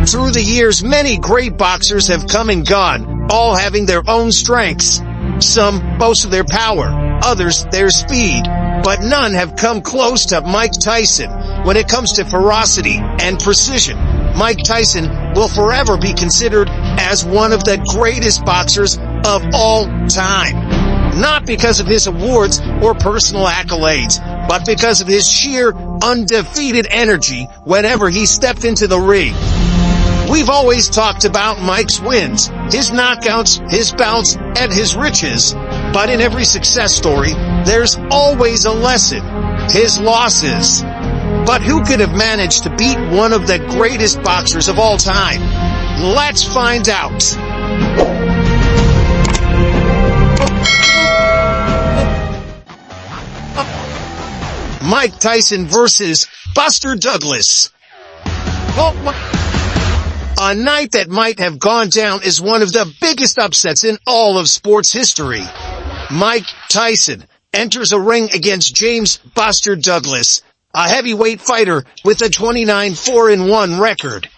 Through the years, many great boxers have come and gone, all having their own strengths. Some boast of their power, others their speed, but none have come close to Mike Tyson when it comes to ferocity and precision. Mike Tyson will forever be considered as one of the greatest boxers of all time. Not because of his awards or personal accolades, but because of his sheer, undefeated energy whenever he stepped into the ring. We've always talked about Mike's wins, his knockouts, his bouts, and his riches. But in every success story, there's always a lesson, his losses. But who could have managed to beat one of the greatest boxers of all time? Let's find out. Mike Tyson versus Buster Douglas. A night that might have gone down as one of the biggest upsets in all of sports history. Mike Tyson enters a ring against James Buster Douglas, a heavyweight fighter with a 29-4-1 record.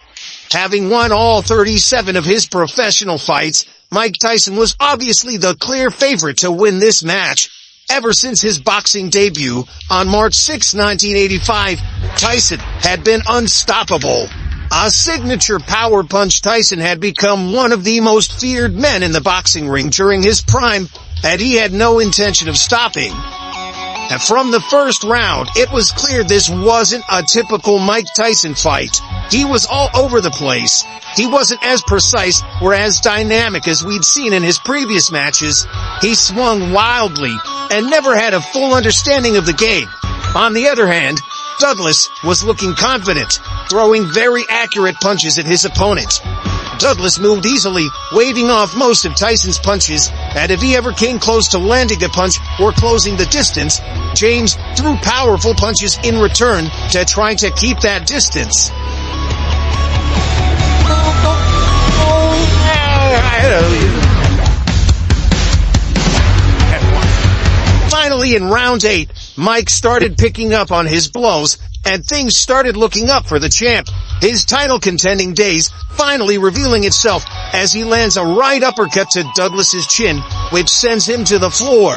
Having won all 37 of his professional fights, Mike Tyson was obviously the clear favorite to win this match. Ever since his boxing debut on March 6, 1985, Tyson had been unstoppable. A signature power punch, Tyson had become one of the most feared men in the boxing ring during his prime, and he had no intention of stopping. And from the first round, it was clear this wasn't a typical Mike Tyson fight. He was all over the place. He wasn't as precise or as dynamic as we'd seen in his previous matches. He swung wildly and never had a full understanding of the game. On the other hand, Douglas was looking confident, throwing very accurate punches at his opponent. Douglas moved easily, waving off most of Tyson's punches, and if he ever came close to landing a punch or closing the distance, James threw powerful punches in return to try to keep that distance. Finally, in round 8, Mike started picking up on his blows, and things started looking up for the champ. His title contending days finally revealing itself as he lands a right uppercut to Douglas's chin, which sends him to the floor.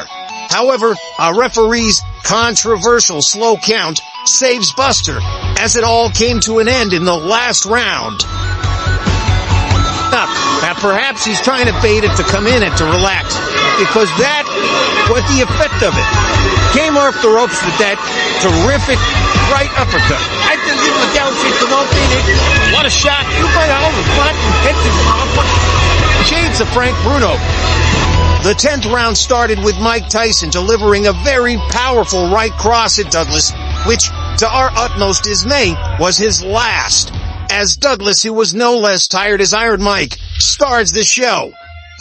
However, a referee's controversial slow count saves Buster, as it all came to an end in the last round. Now, perhaps he's trying to bait it to come in and to relax, because that was the effect of it. Came off the ropes with that terrific right uppercut. What a shot. Shades of Frank Bruno. The 10th round started with Mike Tyson delivering a very powerful right cross at Douglas, which, to our utmost dismay, was his last. As Douglas, who was no less tired as Iron Mike, starts the show.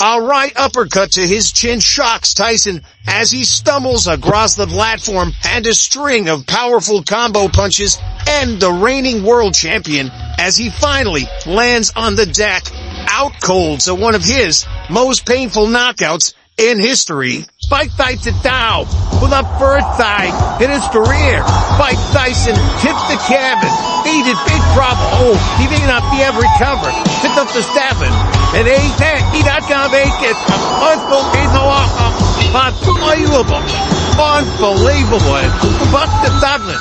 A right uppercut to his chin shocks Tyson as he stumbles across the platform, and a string of powerful combo punches end the reigning world champion as he finally lands on the deck, out cold to one of his most painful knockouts in history. Mike Tyson down for the first time in his career. Mike Tyson tips the cabin. He's in big trouble. Oh, he may not be able to recover. Picked up the stabbing. And he's not going to make it. Unbelievable. Unbelievable. Buster Douglas.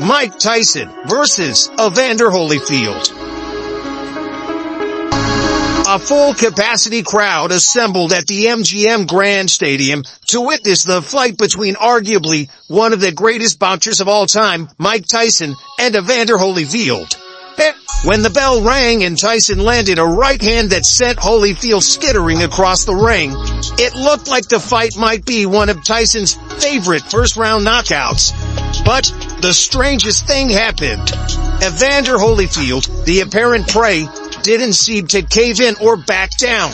Mike Tyson versus Evander Holyfield. A full-capacity crowd assembled at the MGM Grand Stadium to witness the fight between arguably one of the greatest boxers of all time, Mike Tyson, and Evander Holyfield. When the bell rang and Tyson landed a right hand that sent Holyfield skittering across the ring, it looked like the fight might be one of Tyson's favorite first-round knockouts. But the strangest thing happened. Evander Holyfield, the apparent prey, didn't seem to cave in or back down.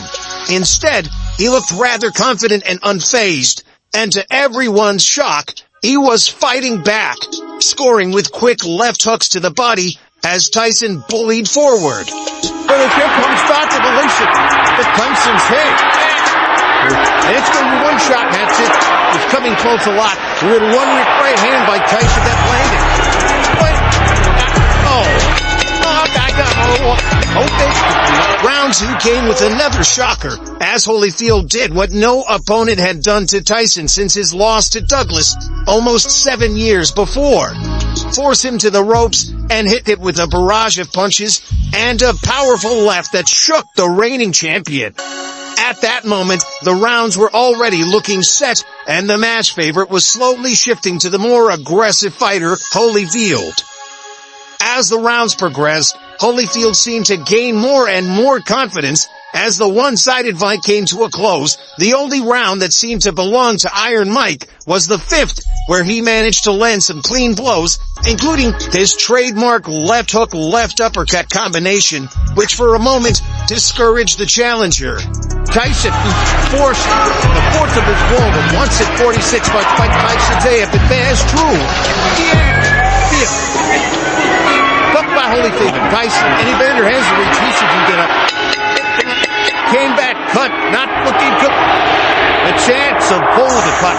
Instead, he looked rather confident and unfazed, and to everyone's shock, he was fighting back, scoring with quick left hooks to the body as Tyson bullied forward. But here comes Dr. Alicia to Tyson's head. And it's going to be one shot, and that's it. It's coming close a lot. We had one right hand by Tyson that landed. But Round 2 came with another shocker, as Holyfield did what no opponent had done to Tyson since his loss to Douglas almost 7 years before. Force him to the ropes and hit it with a barrage of punches and a powerful left that shook the reigning champion. At that moment, the rounds were already looking set, and the match favorite was slowly shifting to the more aggressive fighter, Holyfield. As the rounds progressed, Holyfield seemed to gain more and more confidence. As the one-sided fight came to a close, the only round that seemed to belong to Iron Mike was the 5th, where he managed to land some clean blows, including his trademark left hook, left uppercut combination, which for a moment discouraged the challenger. Tyson forced the fourth of his wall, but once at 46, but Tyson say if it bears true. Fucked by Holyfield. Tyson, and he bent her hands to reach. He can get up. Came back, cut, not looking good. A chance of pull the cut.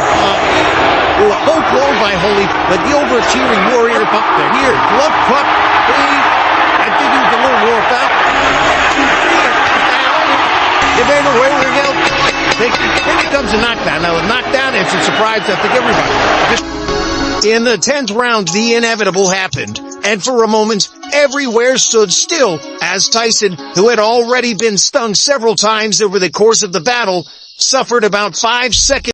Both blow by Holy, but the overachieving warrior up there. Here, glove cut. I think he was a little wore out. You made a wearing out. Then it comes a knockdown. Now, a knockdown, it's a surprise, I think, everybody. In the 10th round, the inevitable happened, and for a moment, everywhere stood still as Tyson, who had already been stung several times over the course of the battle, suffered about 5 seconds